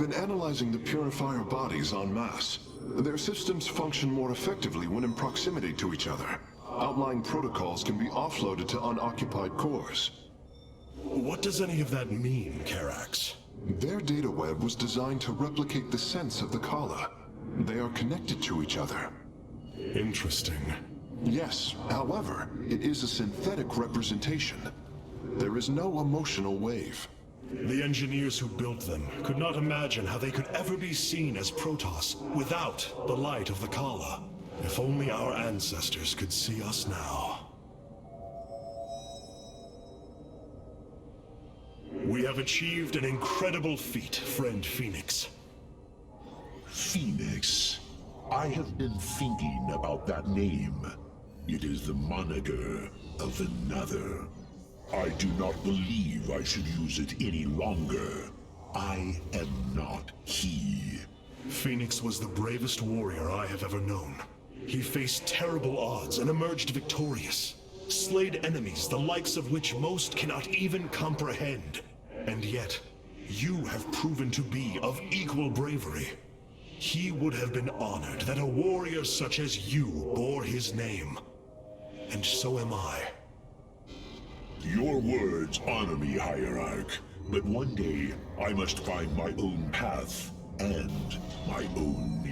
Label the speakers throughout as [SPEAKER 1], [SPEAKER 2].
[SPEAKER 1] been analyzing the Purifier bodies en masse. Their systems function more effectively when in proximity to each other. Outlying protocols can be offloaded to unoccupied cores.
[SPEAKER 2] What does any of that mean, Karax?
[SPEAKER 1] Their data web was designed to replicate the sense of the Kala. They are connected to each other.
[SPEAKER 2] Interesting.
[SPEAKER 1] Yes, however, it is a synthetic representation. There is no emotional wave.
[SPEAKER 2] The engineers who built them could not imagine how they could ever be seen as Protoss without the light of the Kala. If only our ancestors could see us now. We have achieved an incredible feat, friend Phoenix.
[SPEAKER 3] Phoenix. I have been thinking about that name. It is the moniker of another. I do not believe I should use it any longer. I am not he.
[SPEAKER 2] Phoenix was the bravest warrior I have ever known. He faced terrible odds and emerged victorious. Slayed enemies the likes of which most cannot even comprehend. And yet, you have proven to be of equal bravery. He would have been honored that a warrior such as you bore his name. And so am I.
[SPEAKER 3] Your words honor me, Hierarch. But one day, I must find my own path and my own name.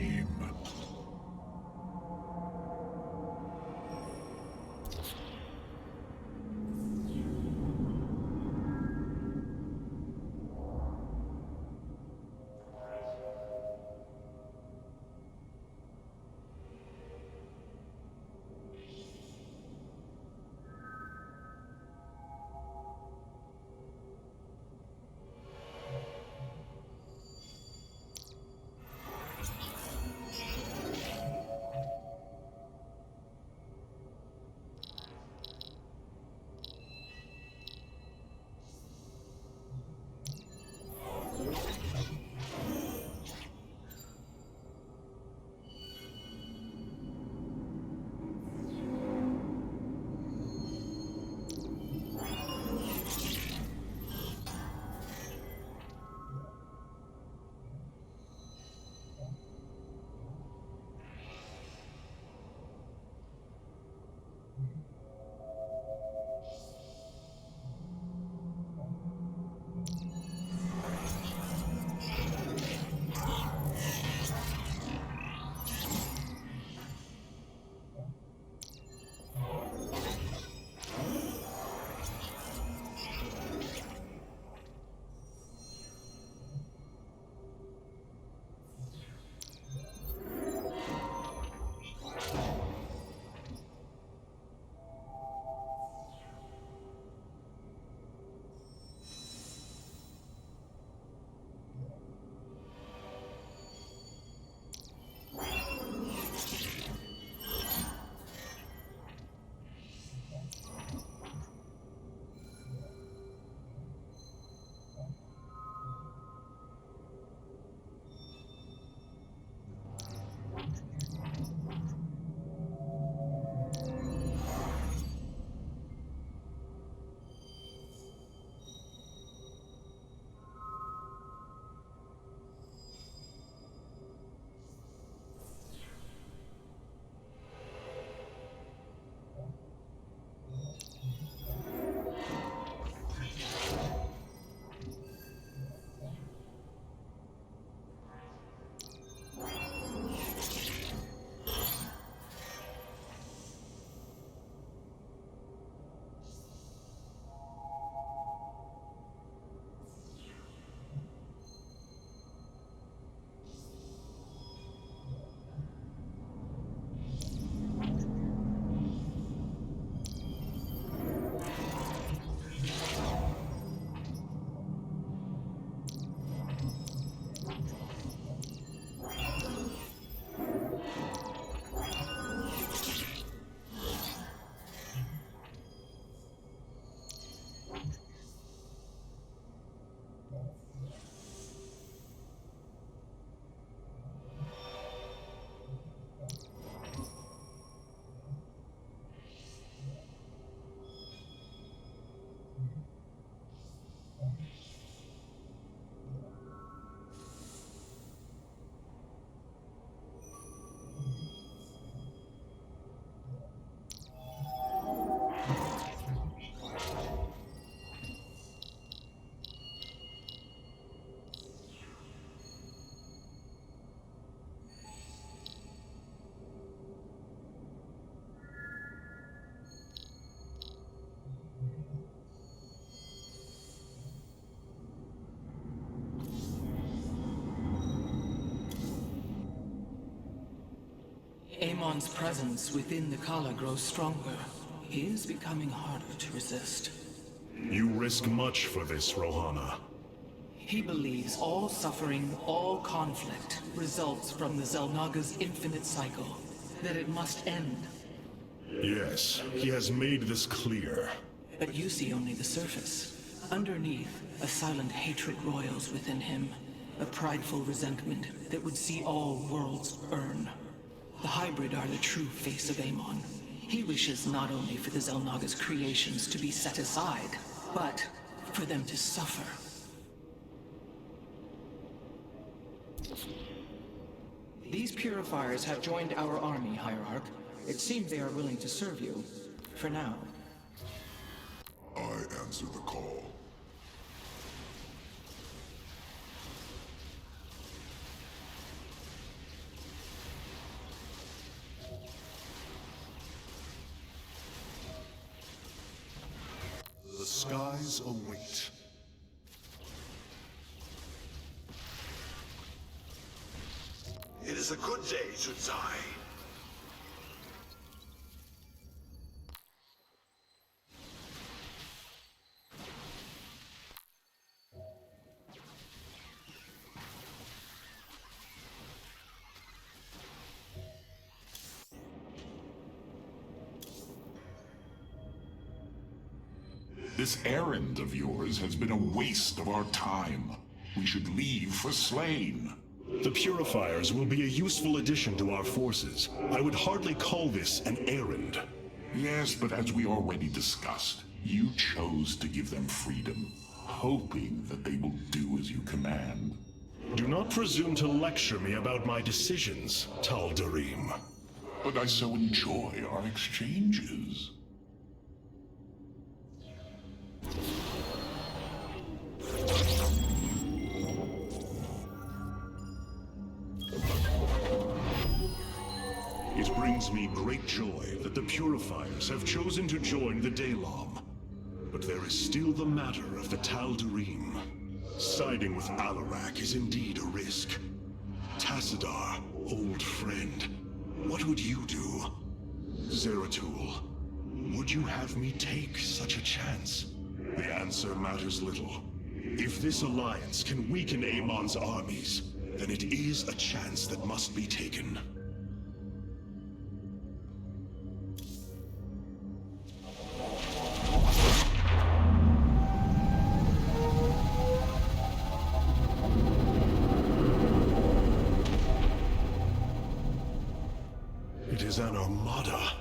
[SPEAKER 4] Amon's presence within the Kala grows stronger. He is becoming harder to resist.
[SPEAKER 2] You risk much for this, Rohana.
[SPEAKER 4] He believes all suffering, all conflict, results from the Xel'Naga's infinite cycle. That it must end.
[SPEAKER 2] Yes, he has made this clear.
[SPEAKER 4] But you see only the surface. Underneath, a silent hatred roils within him. A prideful resentment that would see all worlds burn. The hybrid are the true face of Amon. He wishes not only for the Xel'Naga's creations to be set aside, but for them to suffer. These purifiers have joined our army, Hierarch. It seems they are willing to serve you. For now.
[SPEAKER 1] I answer the call. The skies await.
[SPEAKER 3] It is a good day, Tsutsai.
[SPEAKER 5] This errand of yours has been a waste of our time. We should leave for Slayn.
[SPEAKER 2] The Purifiers will be a useful addition to our forces. I would hardly call this an errand.
[SPEAKER 5] Yes, but as we already discussed, you chose to give them freedom, hoping that they will do as you command.
[SPEAKER 2] Do not presume to lecture me about my decisions, Tal'Darim.
[SPEAKER 5] But I so enjoy our exchanges.
[SPEAKER 2] It brings me great joy that the Purifiers have chosen to join the Daylom. But there is still the matter of the Tal'Darim. Siding with Alarak is indeed a risk. Tassadar, old friend, what would you do? Zeratul, would you have me take such a chance? The answer matters little. If this alliance can weaken Amon's armies, then it is a chance that must be taken. It is an armada.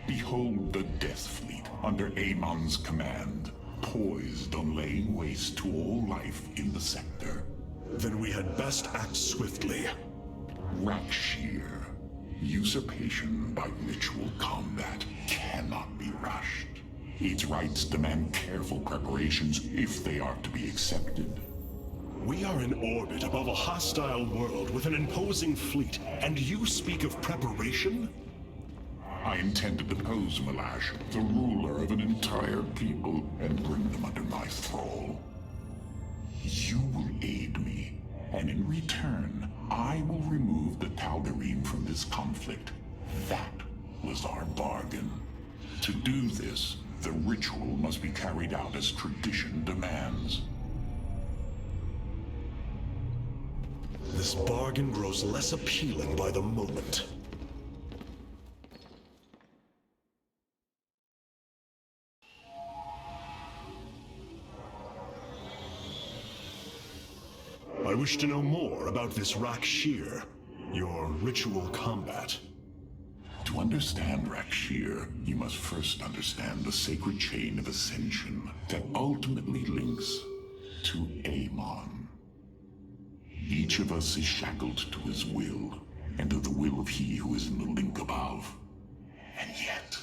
[SPEAKER 5] Behold the Death Fleet under Amon's command, poised on laying waste to all life in the sector.
[SPEAKER 2] Then we had best act swiftly.
[SPEAKER 5] Rak'Shir. Usurpation by ritual combat cannot be rushed. Its rites demand careful preparations if they are to be accepted.
[SPEAKER 2] We are in orbit above a hostile world with an imposing fleet, and you speak of preparation?
[SPEAKER 5] I intend to depose Ma'lash, the ruler of an entire people, and bring them under my thrall. You will aid me, and in return, I will remove the Tal'Darim from this conflict. That was our bargain. To do this, the ritual must be carried out as tradition demands.
[SPEAKER 2] This bargain grows less appealing by the moment. I wish to know more about this Rak'Shir, your ritual combat.
[SPEAKER 5] To understand Rak'Shir, you must first understand the sacred chain of ascension that ultimately links to Amon. Each of us is shackled to his will, and to the will of he who is in the link above. And yet,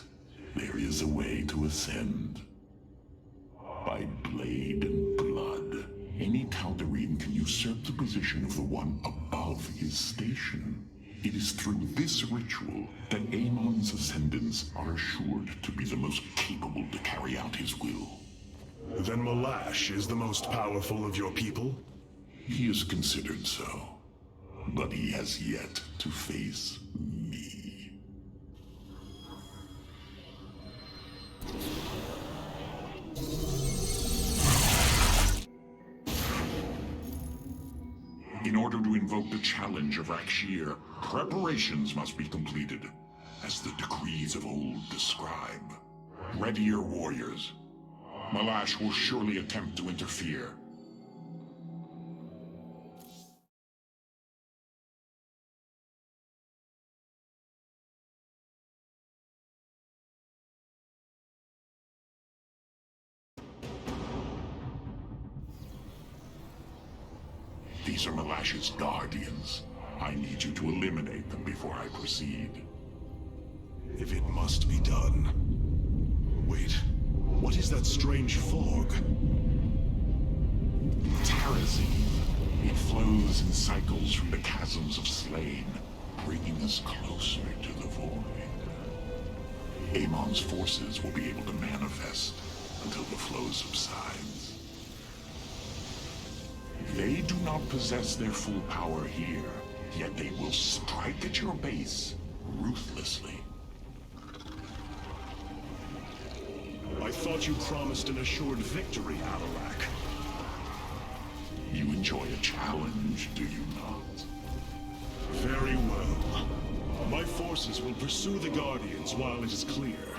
[SPEAKER 5] there is a way to ascend. By blade and blood, any Tal'Darim can usurp the position of the one above his station. It is through this ritual that Amon's ascendants are assured to be the most capable to carry out his will.
[SPEAKER 2] Then Ma'lash is the most powerful of your people?
[SPEAKER 5] He is considered so, but he has yet to face me. order to invoke the challenge of Rak'Shir, preparations must be completed, as the decrees of old describe. Ready your warriors. Ma'lash will surely attempt to interfere. These are Ma'lash's guardians. I need you to eliminate them before I proceed.
[SPEAKER 2] If it must be done. Wait, what is that strange fog?
[SPEAKER 5] Terrazine. It flows in cycles from the chasms of Slayn, bringing us closer to the void. Amon's forces will be able to manifest until the flow subsides. They do not possess their full power here, yet they will strike at your base ruthlessly.
[SPEAKER 2] I thought you promised an assured victory, Alarak.
[SPEAKER 5] You enjoy a challenge, do you not?
[SPEAKER 2] Very well. My forces will pursue the Guardians while it is clear.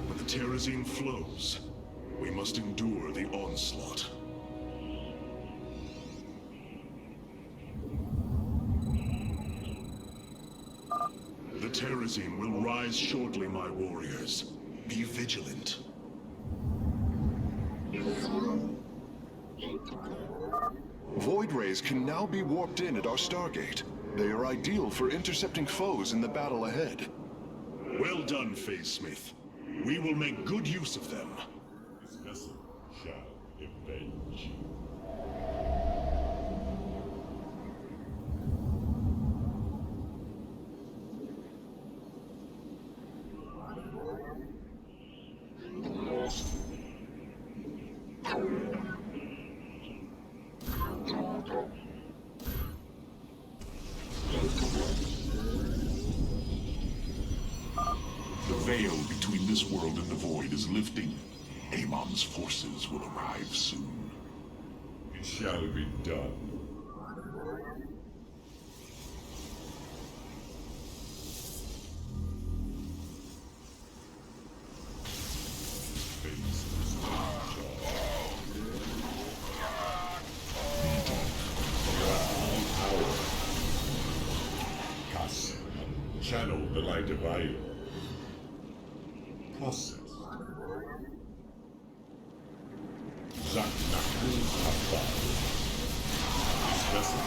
[SPEAKER 2] When the Terrazine flows, we must endure the onslaught. The Terrazine will rise shortly, my warriors. Be vigilant.
[SPEAKER 1] Void rays can now be warped in at our Stargate. They are ideal for intercepting foes in the battle ahead.
[SPEAKER 2] Well done, Phase Smith. We will make good use of them.
[SPEAKER 3] This vessel shall avenge.
[SPEAKER 5] The veil between this world and the void is lifting. Amon's forces will arrive soon.
[SPEAKER 3] It shall be done. Channel the light of Io. Process. Zaknaku Abba. This vessel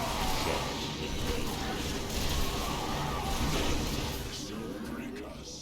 [SPEAKER 3] shall break us.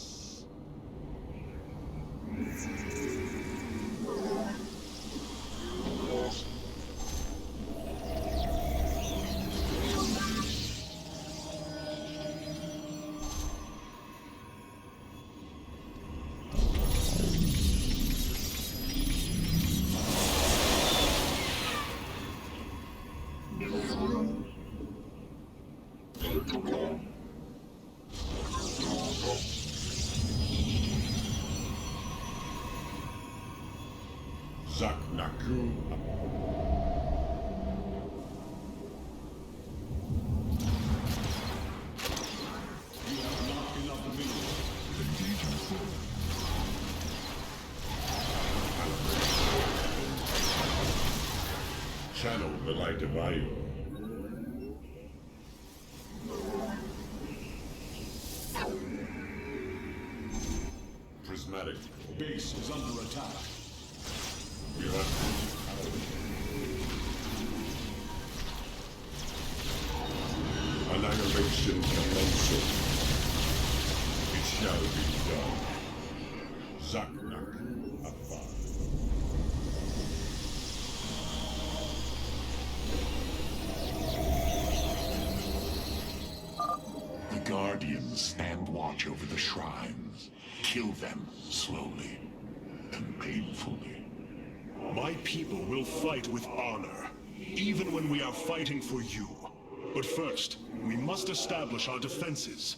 [SPEAKER 3] Zaknaku Abba. Channel the light of Io. Prismatic.
[SPEAKER 6] Base is under attack.
[SPEAKER 3] We have annihilation commencing. It shall be done. Zaknak Abba.
[SPEAKER 5] The Guardians stand watch over the shrines. Kill them slowly and painfully.
[SPEAKER 2] My people will fight with honor, even when we are fighting for you. But first, we must establish our defenses.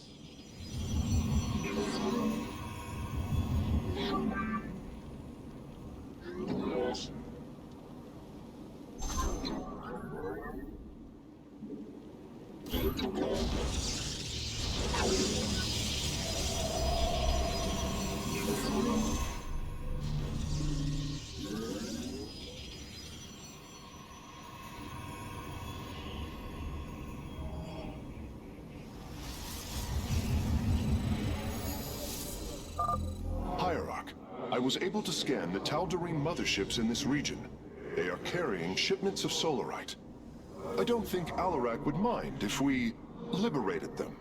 [SPEAKER 1] I was able to scan the Tal'Darim motherships in this region. They are carrying shipments of solarite. I don't think Alarak would mind if we liberated them.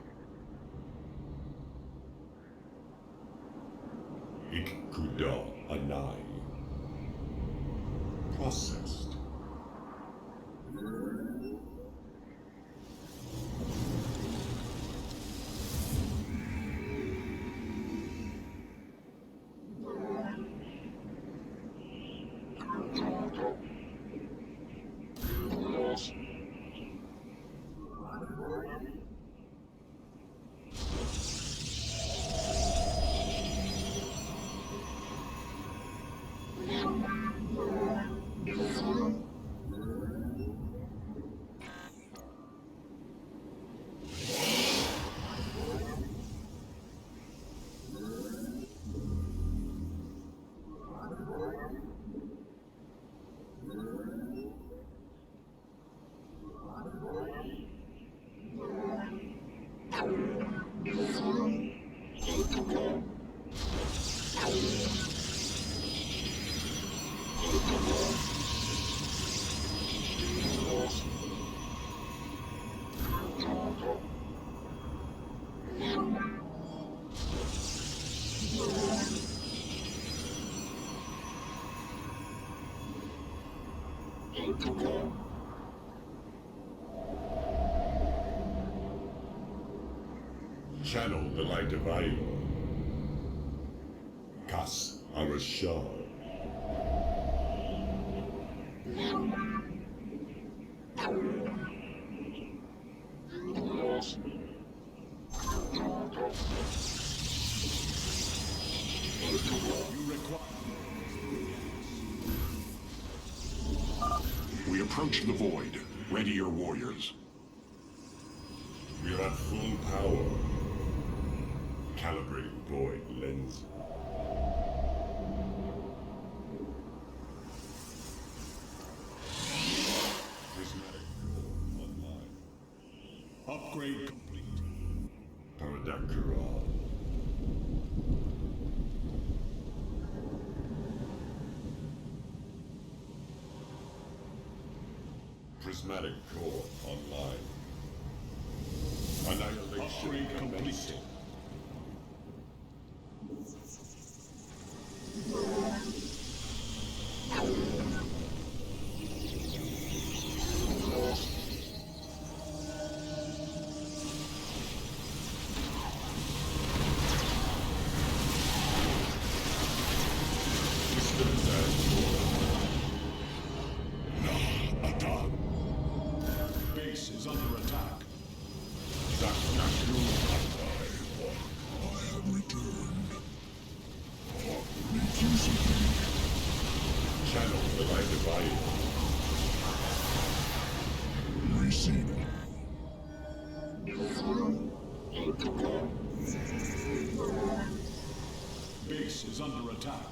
[SPEAKER 7] Ikuda Anai. Processed. Channel the light of Highlord. Kas Arashar.
[SPEAKER 5] We approach the void. Ready your warriors.
[SPEAKER 7] We are at full power. Calibrating void lens. Prismatic core online.
[SPEAKER 6] Upgrade complete.
[SPEAKER 7] Paradakura. Prismatic core online. Annihilation
[SPEAKER 6] Upgrade complete.
[SPEAKER 7] commencing. Systems at war.
[SPEAKER 6] Base is under attack.
[SPEAKER 3] I have returned.
[SPEAKER 7] Channel the light of Highlord.
[SPEAKER 3] Receiving.
[SPEAKER 6] Base is under attack.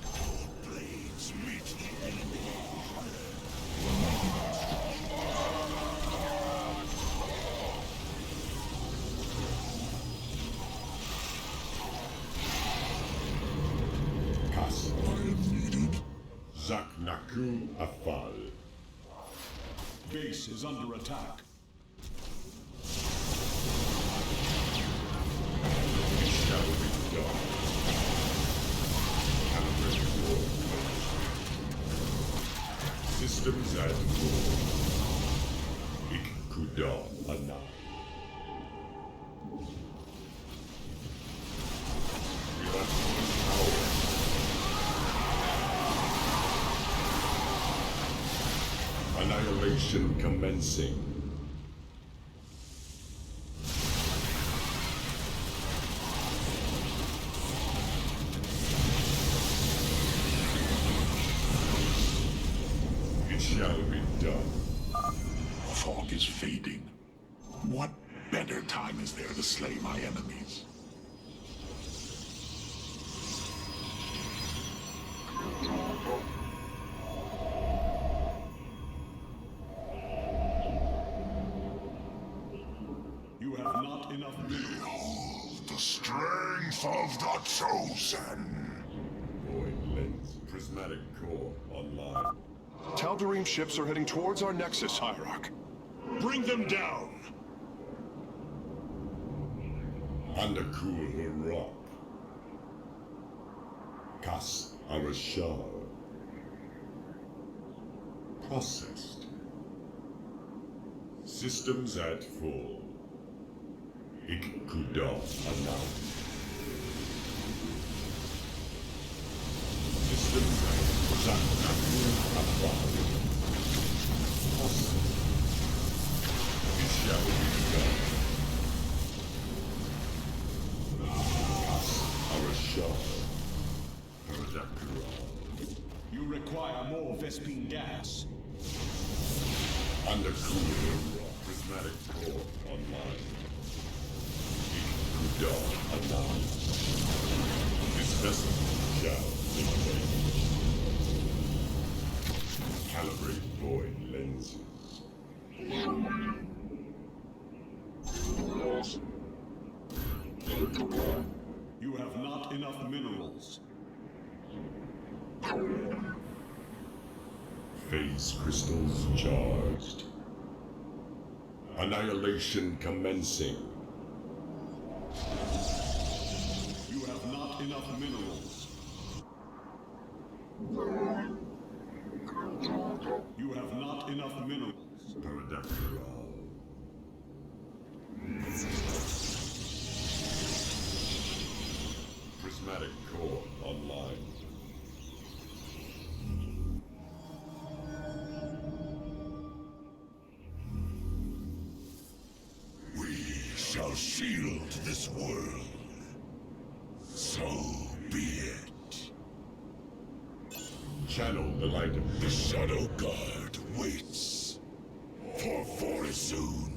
[SPEAKER 3] Blades meet the enemy.
[SPEAKER 7] Kas
[SPEAKER 3] I am needed.
[SPEAKER 7] Zaknaku Afal.
[SPEAKER 6] Base is under attack.
[SPEAKER 7] It shall be done. Calibrating war. Systems at war. Ikuda Anai. We are at full power. Annihilation commencing. It shall be done.
[SPEAKER 5] The fog is fading. What better time is there to slay my enemies?
[SPEAKER 6] You have not enough minerals.
[SPEAKER 3] Behold the strength of the chosen.
[SPEAKER 7] Void lens. Prismatic core online.
[SPEAKER 1] Tal'Darim ships are heading towards our nexus, Hierarch.
[SPEAKER 2] Bring them down!
[SPEAKER 7] Undercool Rock. Kas Arashar. Processed. Systems at full. Ikkudah announced. Systems at Zaknakur Abad. Processed. It shall be done. Kas Arashar.
[SPEAKER 6] You require more Vespine gas.
[SPEAKER 7] Undercool Prismatic core online. Ikkudah announced. This vessel shall engage. Calibrate void lenses.
[SPEAKER 6] You have not enough minerals.
[SPEAKER 7] Phase crystals charged. Annihilation commencing.
[SPEAKER 6] You have not enough minerals. You have not enough minerals.
[SPEAKER 7] Paradactyl. Prismatic core online.
[SPEAKER 3] We shall shield this world. So be it.
[SPEAKER 7] Channel the light of
[SPEAKER 3] The Shadow Guard waits for Vorizoon.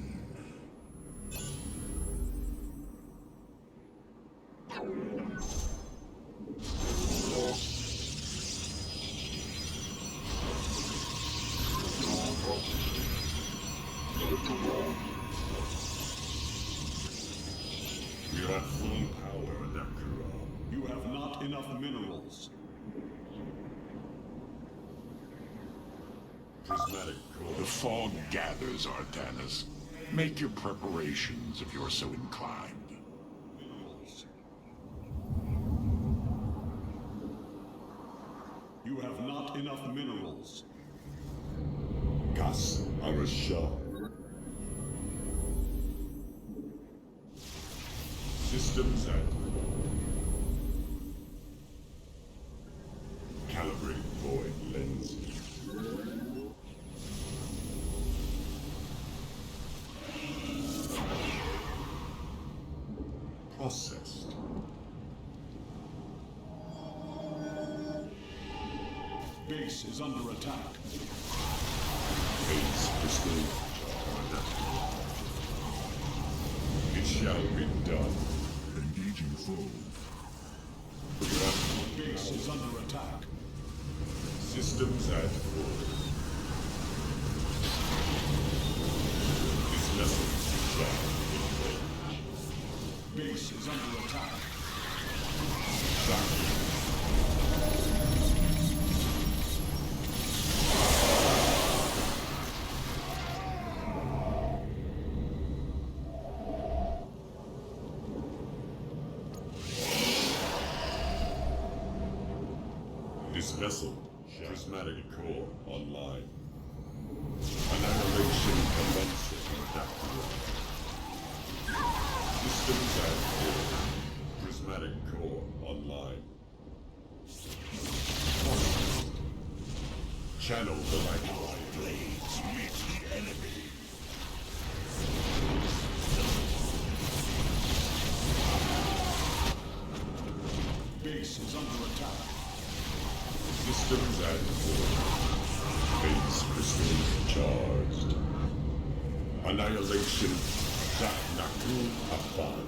[SPEAKER 7] We are at full power, Rak'Shir.
[SPEAKER 6] You have not enough minerals.
[SPEAKER 7] Prismatic core.
[SPEAKER 3] The fog gathers, Artanis. Make your preparations if you're so inclined.
[SPEAKER 6] You have not enough minerals.
[SPEAKER 7] Kas Arashar. Systems at calibrate void lenses. Processed.
[SPEAKER 6] Base is under attack.
[SPEAKER 7] Phase crystal charged. It shall be done.
[SPEAKER 3] Engaging foe.
[SPEAKER 6] Base is under attack.
[SPEAKER 7] Systems at full. This vessel shall engage.
[SPEAKER 6] Base is under attack.
[SPEAKER 7] This vessel, prismatic core online. Annihilation commencing. Systems at full. Prismatic core online. Channel the light.
[SPEAKER 3] Blades meet the enemy.
[SPEAKER 6] Base is under attack.
[SPEAKER 7] Systems at full. Phase crystals charged. Annihilation. Zaknakur Abad.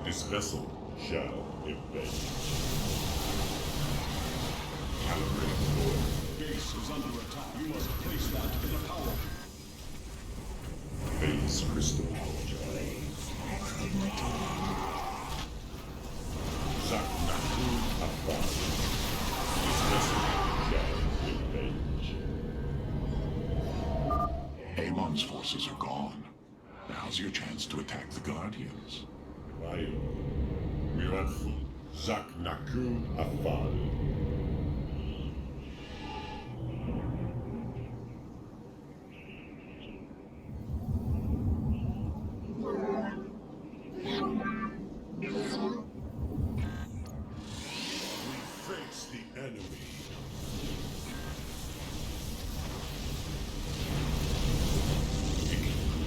[SPEAKER 7] This vessel shall evade. Calibrate void.
[SPEAKER 6] Base is under attack. You must place that in a power.
[SPEAKER 7] Phase crystal charged. Zaknakur Afal. This vessel shall avenge.
[SPEAKER 5] Amon's forces are gone. Now's your chance to attack the Guardians.
[SPEAKER 7] Rite. Miratfu. Zaknaku Afal.
[SPEAKER 2] Face the enemy.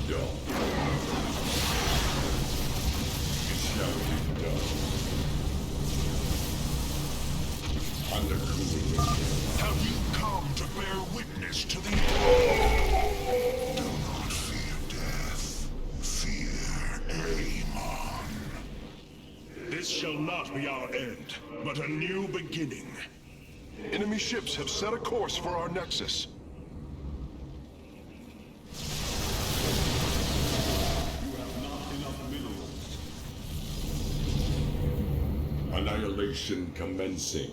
[SPEAKER 7] Done. It shall be done. Under cooling.
[SPEAKER 2] Have you come to bear witness to the end?
[SPEAKER 3] Do not fear death. Fear Amon.
[SPEAKER 2] This shall not be our end, but a new beginning.
[SPEAKER 1] Enemy ships have set a course for our nexus.
[SPEAKER 6] You have not enough minerals.
[SPEAKER 7] Annihilation commencing.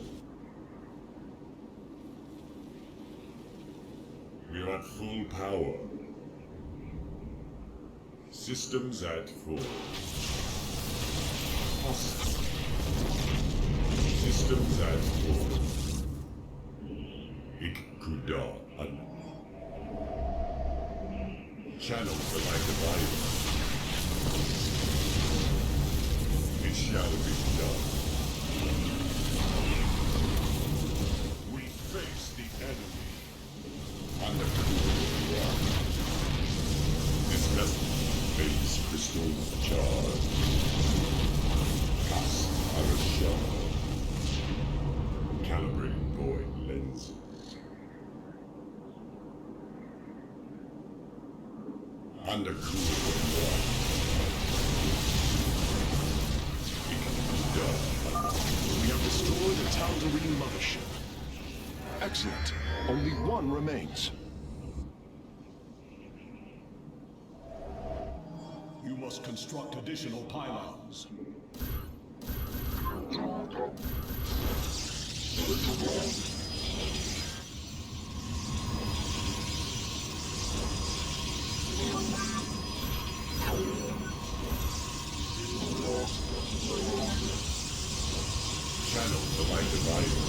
[SPEAKER 7] We're at full power. Systems at full. Systems at full. Ikkuda un. Channel the light of life. It shall be done.
[SPEAKER 2] We face the enemy.
[SPEAKER 7] Under cooling rock. This vessel base crystals charged. Cast Artanis. Calibrating void lenses. Under cooling rock.
[SPEAKER 2] We have destroyed the Tal'Darim mothership.
[SPEAKER 1] Excellent. Only one remains.
[SPEAKER 6] You must construct additional pylons.
[SPEAKER 7] Channel the light divider.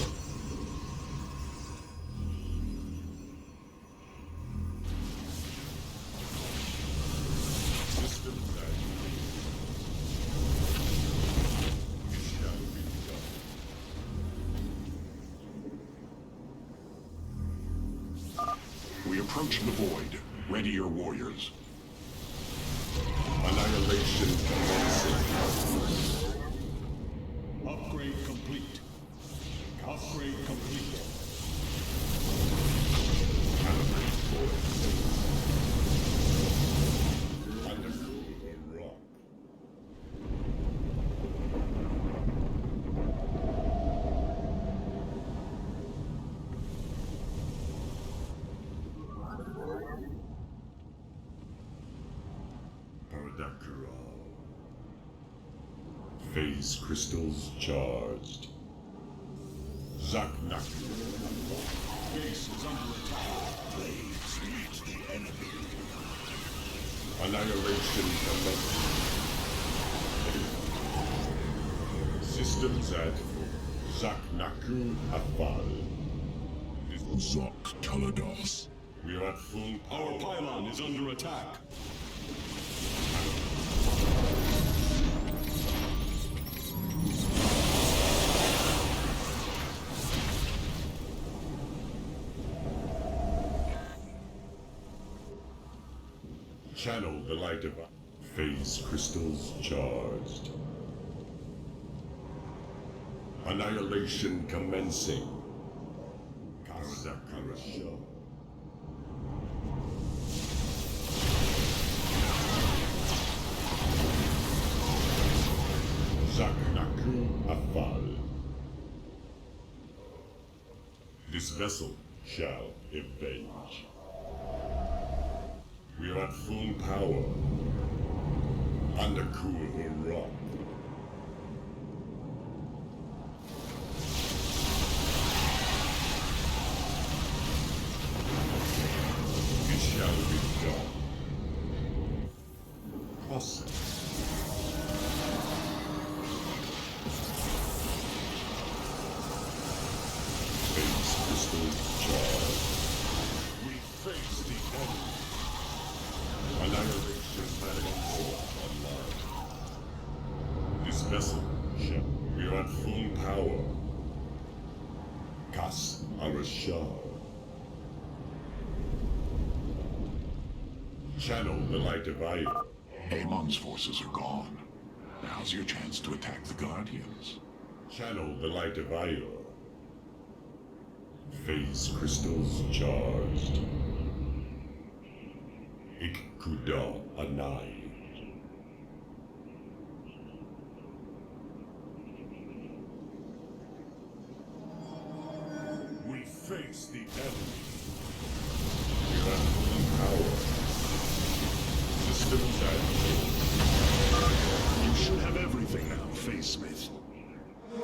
[SPEAKER 7] Systems at it shall be done.
[SPEAKER 5] We approach the void. Ready your warriors.
[SPEAKER 7] Annihilation commencing.
[SPEAKER 6] Upgrade complete. Upgrade complete.
[SPEAKER 7] Calibrate void. Undercool the rock. Paradakral. Phase crystals charged. Zaknaku.
[SPEAKER 6] Base is under attack.
[SPEAKER 2] Blades meet the enemy.
[SPEAKER 7] Annihilation commencing. Systems at Zaknaku Afal.
[SPEAKER 3] Zok Talados.
[SPEAKER 7] We are at full
[SPEAKER 6] Our
[SPEAKER 7] power.
[SPEAKER 6] pylon is under attack.
[SPEAKER 7] Channel the light of phase crystals charged. Annihilation commencing. Karadakara. Zaknaku Afal. This vessel shall avenge. We are at full power. Under cool rock. Process. Phase crystal charge. We face the enemy. Annihilation Ma'lash online. This vessel shall. We are at full power. Cast Artanis. Channel the light of Aya.
[SPEAKER 5] Amon's forces are gone. Now's your chance to attack the Guardians.
[SPEAKER 7] Channel the light of Aya. Phase crystals charged. Ikkuda Anai. We face the enemy. We are full power. Systems active.
[SPEAKER 2] You should have everything now, Facemate.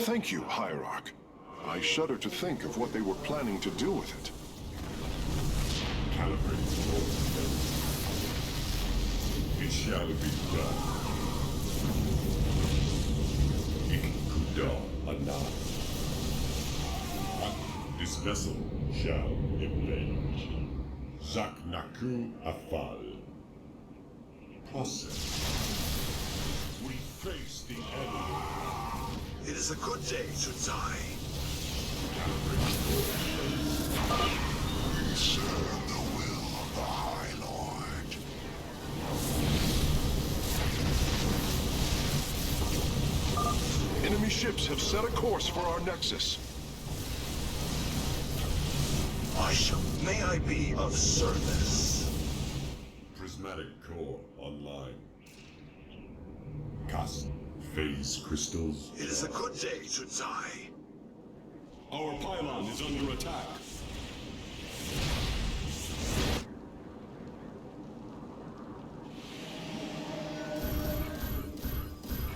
[SPEAKER 1] Thank you, Hierarch. I shudder to think of what they were planning to do with it.
[SPEAKER 7] Calibrate force. It shall be done. Ikkuda Anai. This vessel shall avenge. Zaknaku Afal. Process. We face the enemy.
[SPEAKER 3] It is a good day to die.
[SPEAKER 5] We serve the will of the High Lord.
[SPEAKER 1] Enemy ships have set a course for our nexus.
[SPEAKER 3] May I be of service?
[SPEAKER 7] Prismatic core online. Cast phase crystals.
[SPEAKER 3] It is a good day to die.
[SPEAKER 6] Our pylon is under attack.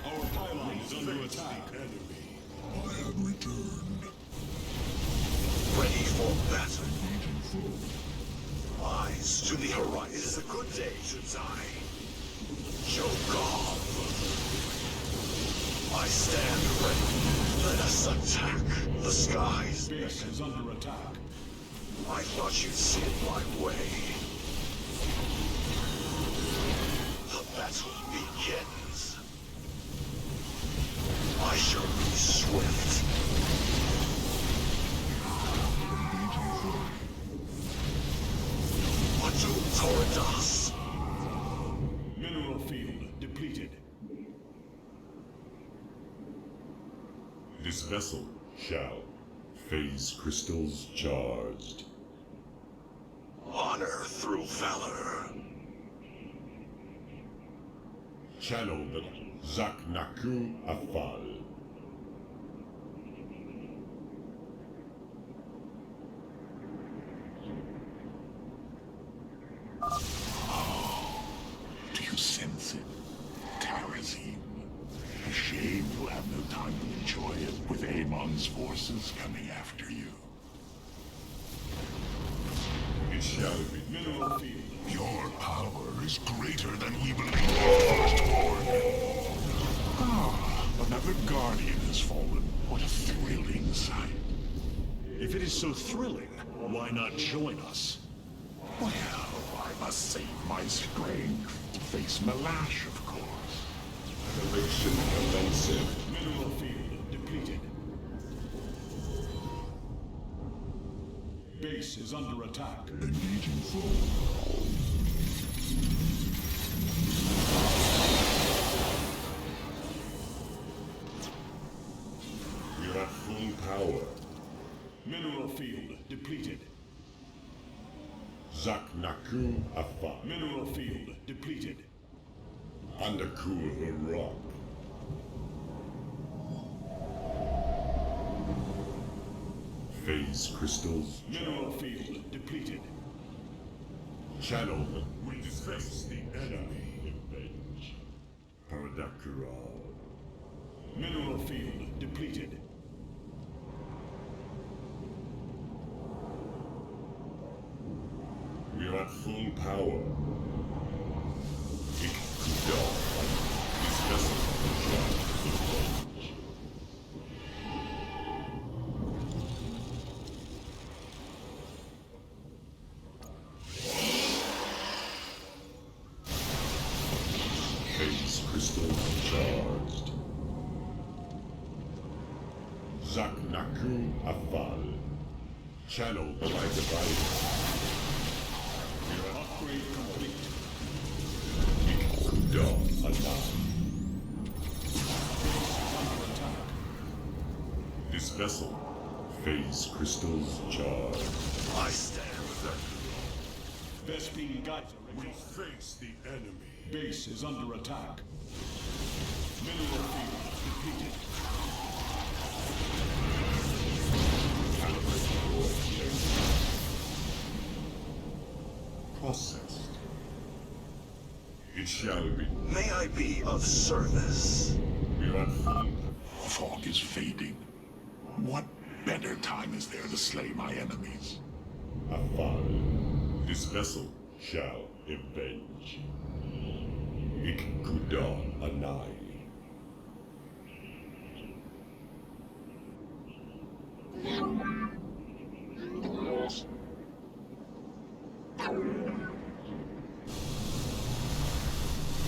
[SPEAKER 6] Our pylon is under attack.
[SPEAKER 7] Enemy.
[SPEAKER 5] I have returned.
[SPEAKER 3] Ready for battle. Eyes to the horizon. It is a good day to die. Choke off. I stand ready. Let us attack the skies.
[SPEAKER 6] Base is under attack.
[SPEAKER 3] I thought you'd see it my way. The battle begins. I shall be swift. Adun Torridas.
[SPEAKER 6] Mineral field depleted.
[SPEAKER 7] This vessel shall phase crystals charged.
[SPEAKER 3] Honor through valor.
[SPEAKER 7] Channel the Zaknaku Afal.
[SPEAKER 5] Do you sense it? Terrazine. A shame you'll have no time to enjoy it with Amon's forces coming after you.
[SPEAKER 7] It shall be
[SPEAKER 6] Mineral field.
[SPEAKER 5] Your power is greater than we believed, Firstborn. Another Guardian has fallen. What a thrilling sight.
[SPEAKER 2] If it is so thrilling, why not join us?
[SPEAKER 5] Well, I must save my strength to face Ma'lash, of course.
[SPEAKER 7] Annihilation commencing.
[SPEAKER 6] Mineral field depleted. Base is under attack.
[SPEAKER 5] Engaging foe.
[SPEAKER 7] We are at full power.
[SPEAKER 6] Mineral field depleted.
[SPEAKER 7] Zaknaku Afal.
[SPEAKER 6] Mineral field depleted.
[SPEAKER 7] Andakur Hierarch. Phase crystals.
[SPEAKER 6] Mineral field depleted.
[SPEAKER 7] Channel. We face the enemy. Avenge. Paradakura.
[SPEAKER 6] Mineral field depleted.
[SPEAKER 7] We are at full power. Ikkuda
[SPEAKER 5] crystal charged. Zaknaku Afal. Channel the light divider.
[SPEAKER 6] Your upgrade complete.
[SPEAKER 5] Kudon Anan.
[SPEAKER 6] Under attack.
[SPEAKER 5] This vessel, phase crystals charged.
[SPEAKER 2] I stand with them.
[SPEAKER 6] Vespene Geyser
[SPEAKER 2] We
[SPEAKER 6] exhausted.
[SPEAKER 2] face the enemy.
[SPEAKER 6] Base is under attack. Mineral field depleted.
[SPEAKER 5] Processed. It shall be.
[SPEAKER 2] May I be of service?
[SPEAKER 5] We are free. Fog is fading. What better time is there to slay my enemies? Afal. This vessel shall avenge. Ikkudan Anai.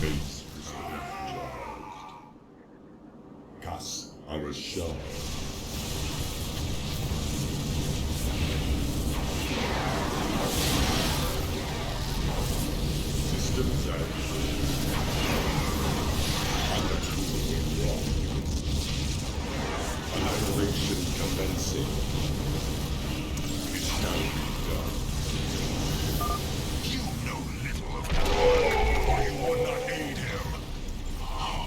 [SPEAKER 5] Base is energized. Kas Arashar. Systems active. Undercooling wrong. Annihilation commencing. It shall be done.
[SPEAKER 2] You know little of war, or you would not aid him.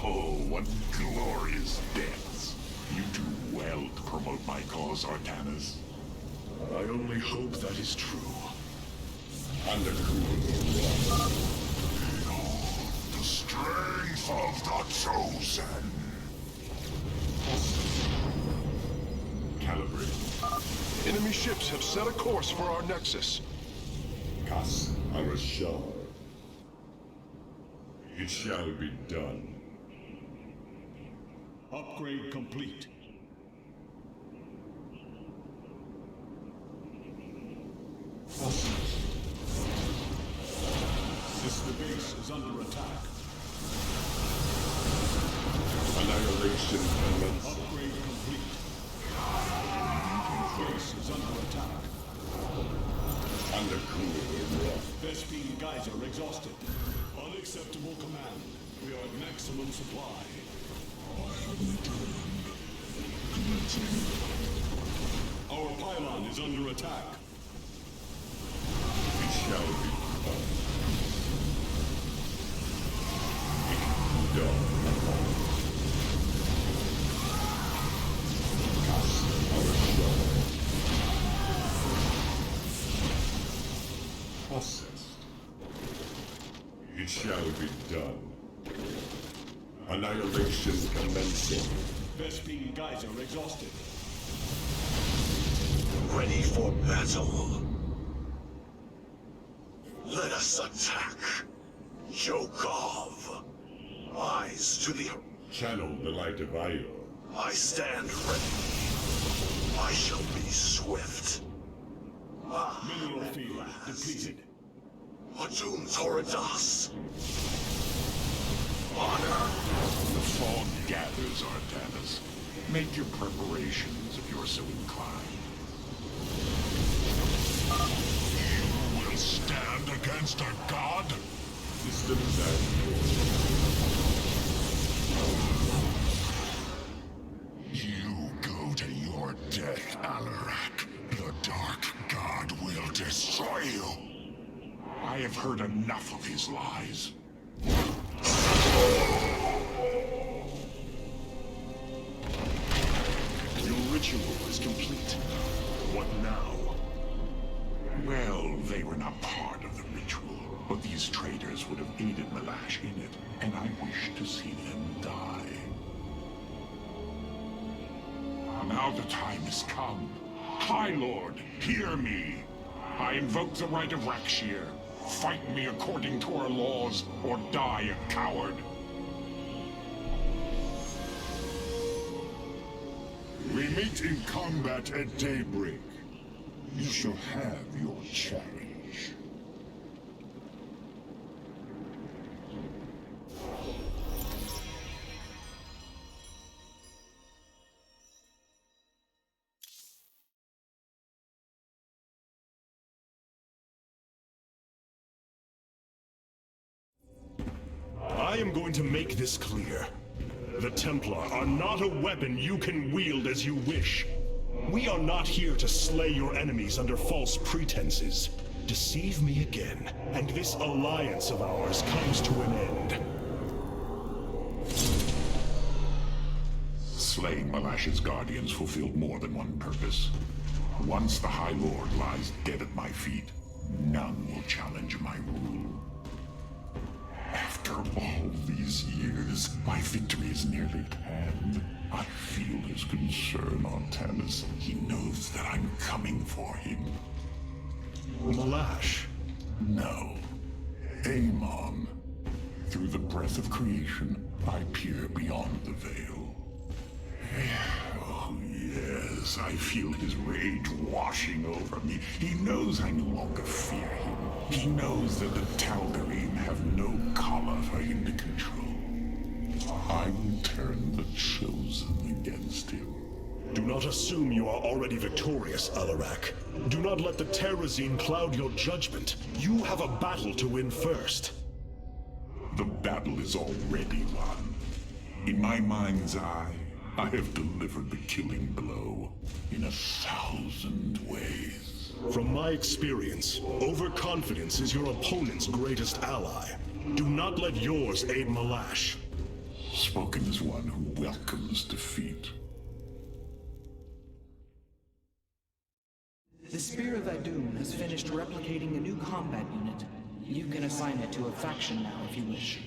[SPEAKER 5] Oh, what glorious deaths. You do well to promote my cause, Artanis.
[SPEAKER 2] I only hope that is true.
[SPEAKER 5] Undercooling wrong.
[SPEAKER 2] The strength of the chosen.
[SPEAKER 5] Calibrate.
[SPEAKER 1] Enemy ships have set a course for our nexus.
[SPEAKER 5] Kas Arashar. It shall be done.
[SPEAKER 6] Upgrade complete. Sister base is under attack.
[SPEAKER 5] Annihilation commencing.
[SPEAKER 6] Upgrade complete. Base is under attack.
[SPEAKER 5] Undercooling wrong.
[SPEAKER 6] Vespene Geyser exhausted. Unacceptable command. We are at maximum supply. Our pylon is under attack.
[SPEAKER 5] It shall be done. Done. Cast our shell. Processed. It shall be done. Annihilation commencing.
[SPEAKER 6] Vespene Geyser exhausted.
[SPEAKER 2] Ready for battle. Let us attack. Yokov. Eyes to the...
[SPEAKER 5] Channel the light of Io.
[SPEAKER 2] I stand ready. I shall be swift.
[SPEAKER 6] Mineral field depleted.
[SPEAKER 2] Adun Toridas. Honor.
[SPEAKER 5] The fog gathers, Artanis. Make your preparations if you're so inclined.
[SPEAKER 2] You will stand against a god?
[SPEAKER 5] Systems active.
[SPEAKER 2] You go to your death, Alarak. The Dark God will destroy you.
[SPEAKER 5] I have heard enough of his lies.
[SPEAKER 2] Your ritual is complete. What now?
[SPEAKER 5] Well, they were not part of the ritual, but these traitors would have aided Ma'lash in it, and I wish to see them die. Now the time has come. Highlord, hear me! I invoke the right of Rak'Shir. Fight me according to our laws, or die a coward.
[SPEAKER 2] We meet in combat at daybreak. You shall have your challenge. going to make this clear. The Templar are not a weapon you can wield as you wish. We are not here to slay your enemies under false pretenses. Deceive me again, and this alliance of ours comes to an end.
[SPEAKER 5] Slaying Ma'lash's guardians fulfilled more than one purpose. Once the High Lord lies dead at my feet, none will challenge my rule. After all these years, my victory is nearly at hand. I feel his concern, Artanis. He knows that I'm coming for him.
[SPEAKER 2] Ma'lash?
[SPEAKER 5] No. Amon. Through the breath of creation, I peer beyond the veil. Oh, yes, I feel his rage washing over me. He knows I no longer fear him. He knows that the Tal'Darim have no collar for him to control. I will turn the Chosen against him.
[SPEAKER 2] Do not assume you are already victorious, Alarak. Do not let the Terrazine cloud your judgment. You have a battle to win first.
[SPEAKER 5] The battle is already won. In my mind's eye, I have delivered the killing blow in 1,000 ways.
[SPEAKER 2] From my experience, overconfidence is your opponent's greatest ally. Do not let yours aid Ma'lash.
[SPEAKER 5] Spoken as one who welcomes defeat.
[SPEAKER 4] The Spear of Adun has finished replicating a new combat unit. You can assign it to a faction now if you wish.